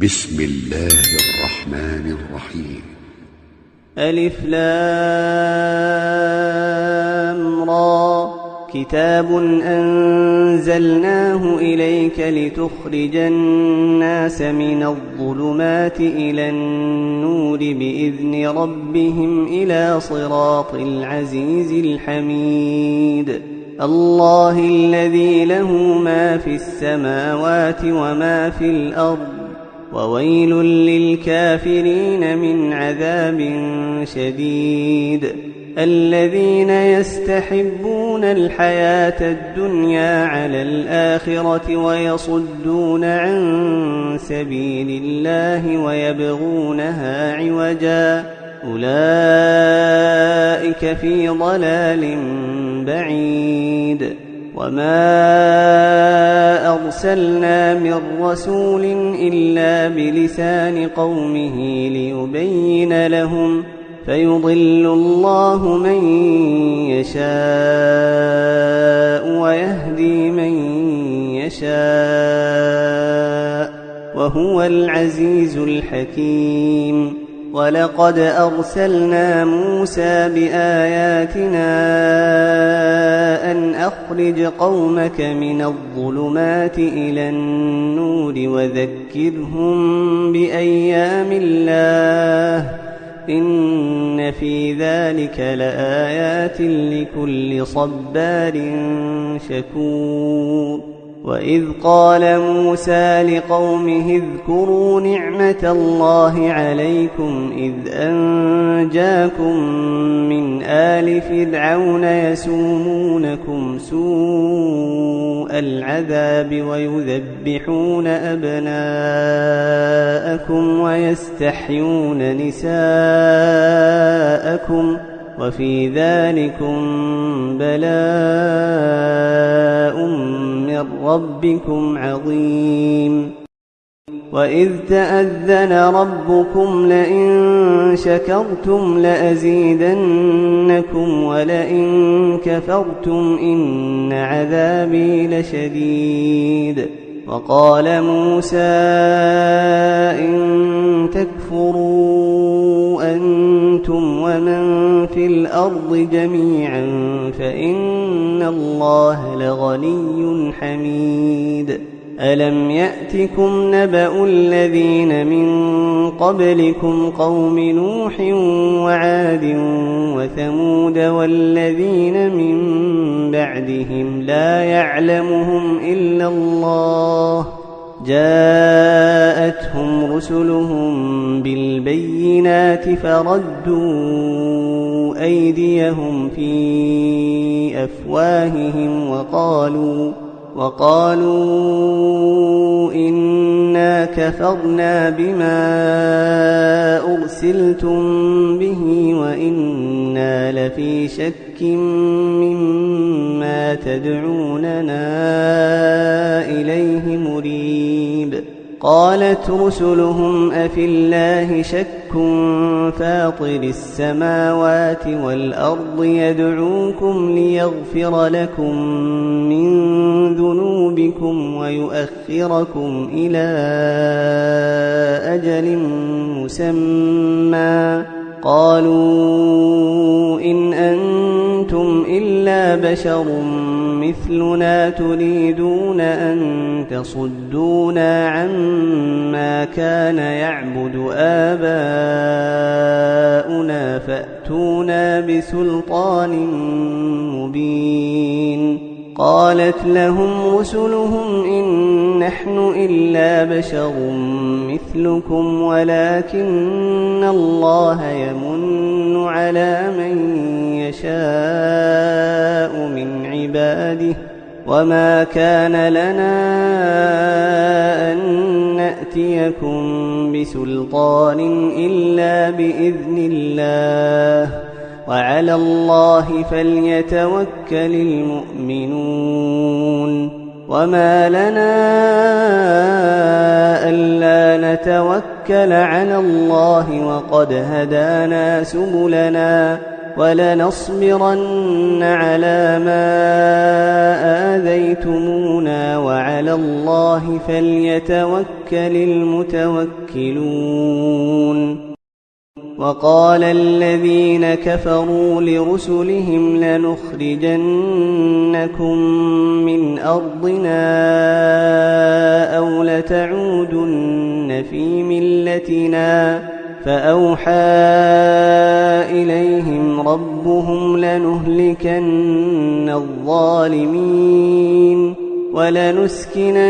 بسم الله الرحمن الرحيم. ألف لام را. كتاب أنزلناه إليك لتخرج الناس من الظلمات إلى النور بإذن ربهم إلى صراط العزيز الحميد. الله الذي له ما في السماوات وما في الأرض، وويل للكافرين من عذاب شديد. الذين يستحبون الحياة الدنيا على الآخرة ويصدون عن سبيل الله ويبغونها عوجا، أولئك في ضلال بعيد. وما أرسلنا من رسول إلا بلسان قومه ليبين لهم، فيضل الله من يشاء ويهدي من يشاء، وهو العزيز الحكيم. ولقد أرسلنا موسى بآياتنا أن أخرج قومك من الظلمات إلى النور وذكرهم بأيام الله، إن في ذلك لآيات لكل صبار شكور. وإذ قال موسى لقومه اذكروا نعمة الله عليكم إذ أنجاكم من آل فرعون يسومونكم سوء العذاب ويذبحون أبناءكم ويستحيون نساءكم، وفي ذلكم بلاء من ربكم عظيم. وإذ تأذن ربكم لئن شكرتم لأزيدنكم ولئن كفرتم إن عذابي لشديد. وقال موسى إن تكفروا أنتم ومن في الأرض جميعا فإن الله لغني حميد. ألم يأتكم نبأ الذين من قبلكم قوم نوح وعاد وثمود والذين من بعدهم لا يعلمهم إلا الله، جاءتهم رسلهم بالبينات فردوا أيديهم في أفواههم وقالوا إنا كفرنا بما أرسلتم به وإنا لفي شك مما تدعوننا إليه مريب. قالت رسلهم أفي الله شك فاطر السماوات والأرض يدعوكم ليغفر لكم من ذنوبكم ويؤخركم إلى أجل مسمى، قالوا إن أنتم إلا بشر مثلنا تريدون أن تصدونا عما كان يعبد آباؤنا فأتونا بسلطان مبين. قالت لهم رسلهم إن نحن إلا بشر مثلكم ولكن الله يمن على من يشاء من عباده، وما كان لنا أن نأتيكم بسلطان إلا بإذن الله، وعلى الله فليتوكل المؤمنون. وما لنا ألا نتوكل على الله وقد هدانا سبلنا، ولنصبرن على ما آذيتمونا وعلى الله فليتوكل المتوكلون. وقال الذين كفروا لرسلهم لنخرجنكم من أرضنا أو لتعودن في ملتنا فأوحى إليهم ربهم لنهلكن الظالمين ولنسكننكم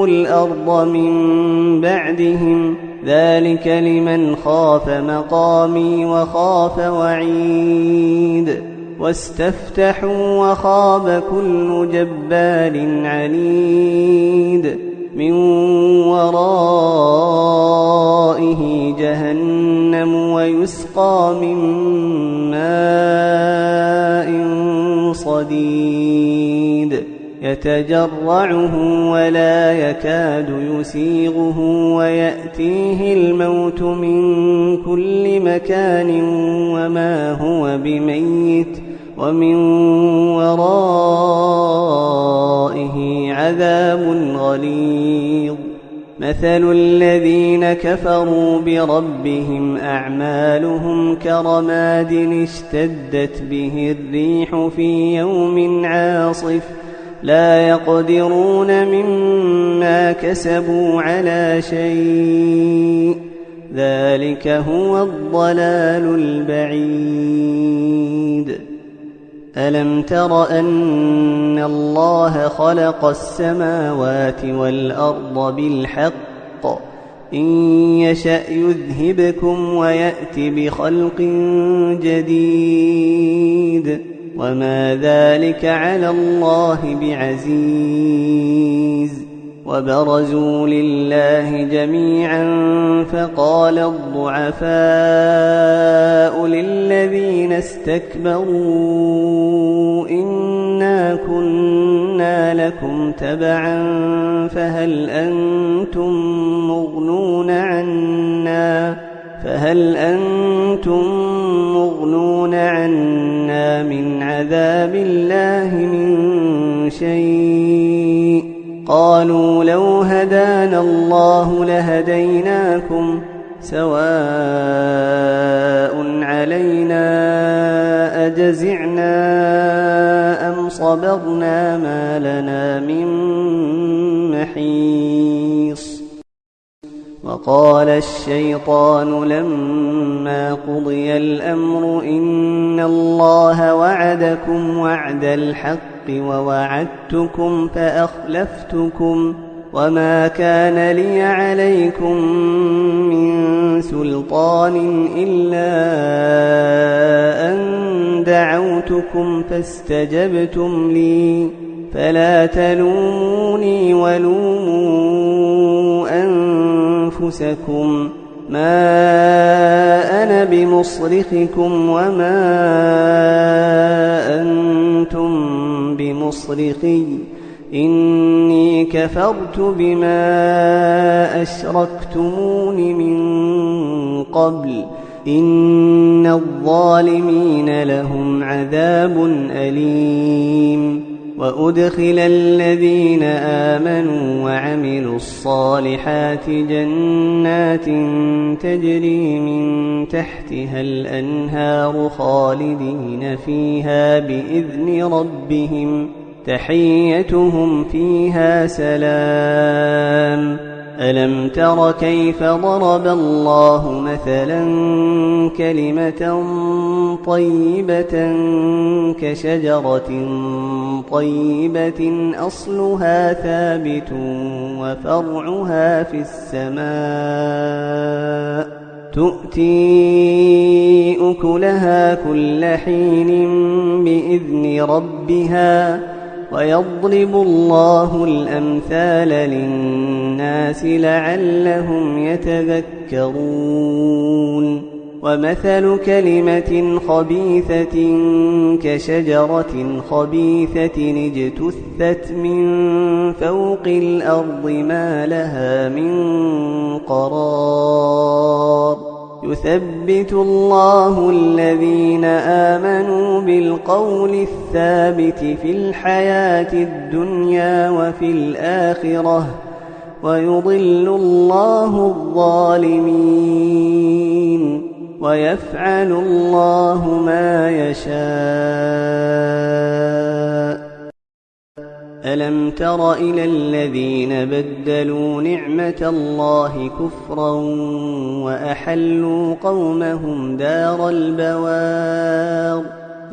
الأرض من بعدهم ذلك لمن خاف مقامي وخاف وعيد. واستفتحوا وخاب كل جبار عنيد من ورائه جهنم ويسقى من ماء صديد يتجرعه ولا يكاد يسيغه ويأتيه الموت من كل مكان وما هو بميت ومن ورائه عذاب غليظ. مثل الذين كفروا بربهم أعمالهم كرماد اشتدت به الريح في يوم عاصف لا يقدرون مما كسبوا على شيء ذلك هو الضلال البعيد. ألم تر أن الله خلق السماوات والأرض بالحق إن يشأ يذهبكم ويأت بخلق جديد وما ذلك على الله بعزيز. وبرزوا لله جميعا فقال الضعفاء للذين استكبروا إنا كنا لكم تبعا فهل أنتم مغنون عنا من عذاب الله من شيء قالوا لو هدانا الله لهديناكم سواء علينا أجزعنا أم صبرنا ما لنا من محيص. وقال الشيطان لما قضي الأمر إن الله وعدكم وعد الحق ووعدتكم فأخلفتكم وما كان لي عليكم من سلطان إلا أن دعوتكم فاستجبتم لي فلا تلوموني ولوموا أنفسكم ما أنا بمصرخكم وما أنتم بمصرخي إني كفرت بما أشركتمون من قبل إن الظالمين لهم عذاب أليم. وأدخل الذين آمنوا وعملوا الصالحات جنات تجري من تحتها الأنهار خالدين فيها بإذن ربهم تحيتهم فيها سلام. ألم تر كيف ضرب الله مثلا كلمة طيبة كشجرة طيبة أصلها ثابت وفرعها في السماء تؤتي أكلها كل حين بإذن ربها ويضرب الله الأمثال للناس لعلهم يتذكرون. ومثل كلمة خبيثة كشجرة خبيثة اجتثت من فوق الأرض ما لها من قرار يثبت الله الذين آمنوا بالقول الثابت في الحياة الدنيا وفي الآخرة ويضل الله الظالمين ويفعل الله ما يشاء. ألم تر إلى الذين بدلوا نعمة الله كفرا وأحلوا قومهم دار البوار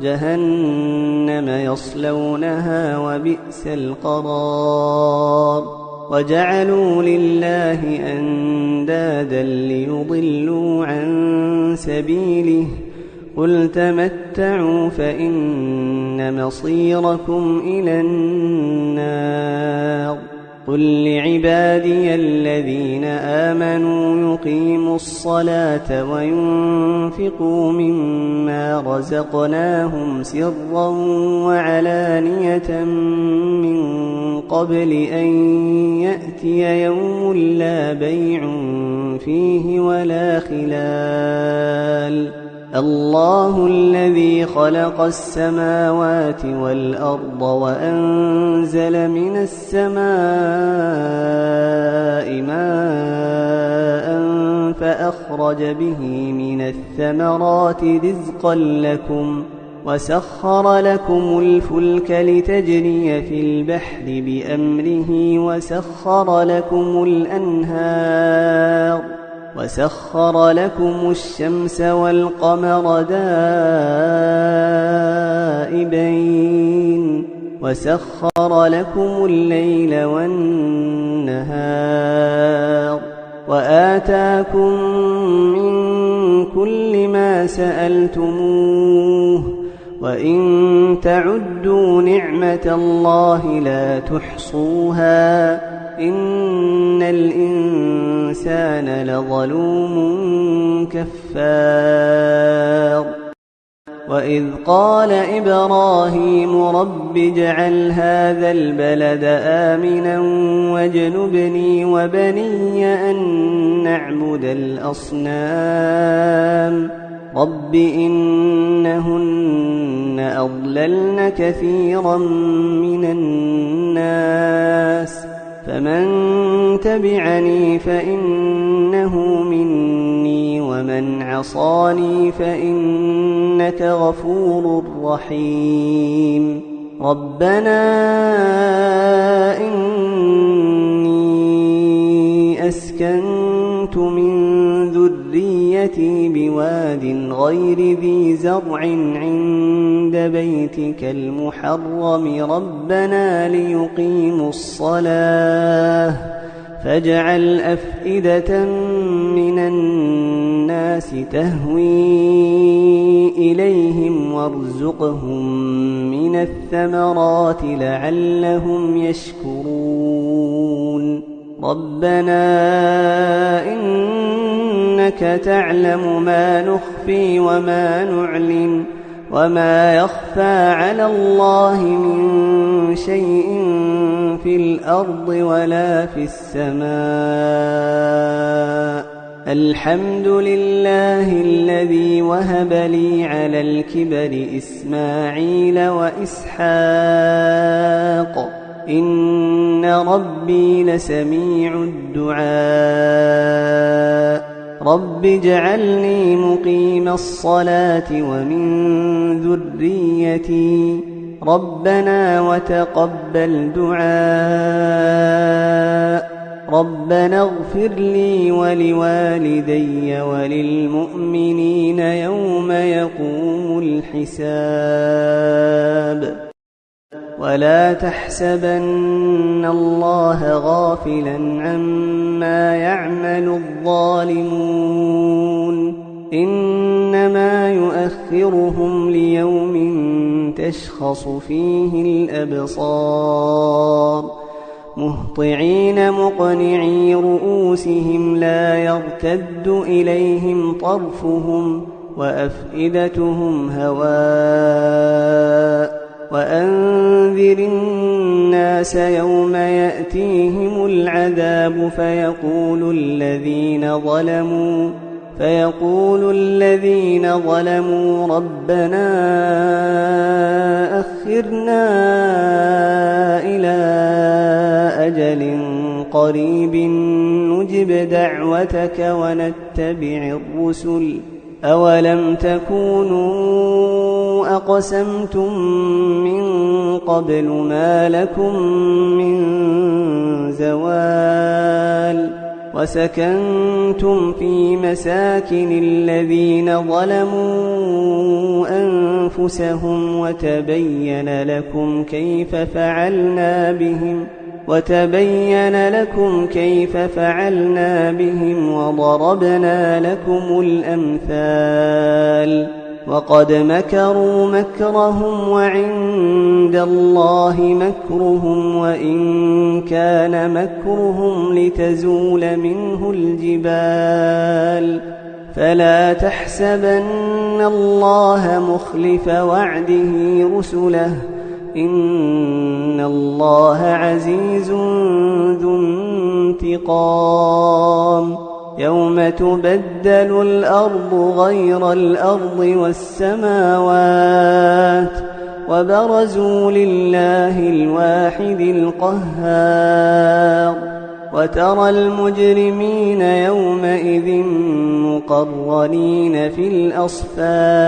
جهنم يصلونها وبئس القرار وجعلوا لله أندادا ليضلوا عن سبيله قل تمتعوا فإن مصيركم إلى النار قل لعبادي الذين آمنوا يقيموا الصلاة وينفقوا مما رزقناهم سرا وعلانية من قبل أن يأتي يوم لا بيع فيه ولا خلال الله الذي خلق السماوات والأرض وأنزل من السماء ماء فأخرج به من الثمرات رزقا لكم وسخر لكم الفلك لتجري في البحر بأمره وسخر لكم الشمس والقمر دائبين وسخر لكم الليل والنهار وآتاكم من كل ما سألتموه وإن تعدوا نعمة الله لا تحصوها إن الإنسان لظلوم كفار وإذ قال إبراهيم رب اجعل هذا البلد آمنا واجنبني وبني أن نعبد الأصنام رب إنهن أضللن كثيرا من الناس فمن تبعني فإنه مني ومن عصاني فإنك غفور رحيم ربنا إني أسكنت من ذريتي بواد غير ذي زرع عند بيتك المحرم ربنا ليقيموا الصلاة فاجعل أفئدة من الناس تهوي إليهم وارزقهم من الثمرات لعلهم يشكرون ربنا إنك تعلم ما نخفي وما نعلن وما يخفى على الله من شيء في الأرض ولا في السماء الحمد لله الذي وهب لي على الكبر إسماعيل وإسحاق إن ربي لسميع الدعاء رب اجعلني مقيم الصلاة ومن ذريتي ربنا وتقبل دعاء ربنا اغفر لي ولوالدي وللمؤمنين يوم يقوم الحساب ولا تحسبن الله غافلا عما يعمل الظالمون إنما يؤخرهم ليوم تشخص فيه الأبصار مهطعين مقنعي رؤوسهم لا يرتد إليهم طرفهم وأفئدتهم هواء وأنذر الناس يوم يأتيهم العذاب فيقول الذين ظلموا ربنا أخرنا إلى أجل قريب نجب دعوتك ونتبع الرسل أولم تكونوا أقسمتم من قبل ما لكم من زوال وسكنتم في مساكن الذين ظلموا أنفسهم وتبين لكم كيف فعلنا بهم وضربنا لكم الأمثال وقد مكروا مكرهم وعند الله مكرهم وإن كان مكرهم لتزول منه الجبال فلا تحسبن الله مخلف وعده رسله إن الله عزيز ذو انتقام يوم تبدل الأرض غير الأرض والسماوات وبرزوا لله الواحد القهار وترى المجرمين يومئذ مقرنين في الأصفاد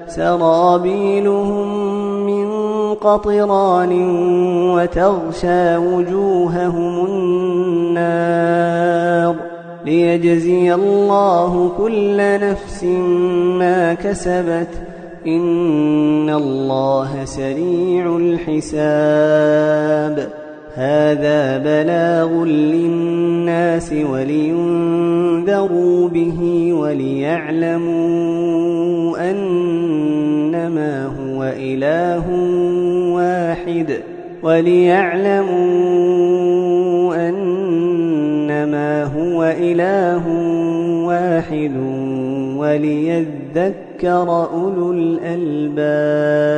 سرابيلهم من قطران وتغشى وجوههم النار ليجزي الله كل نفس ما كسبت إن الله سريع الحساب هذا بلاغ للناس ولينذروا به وليعلموا أنما هو إله واحد وليذكر أولو الألباب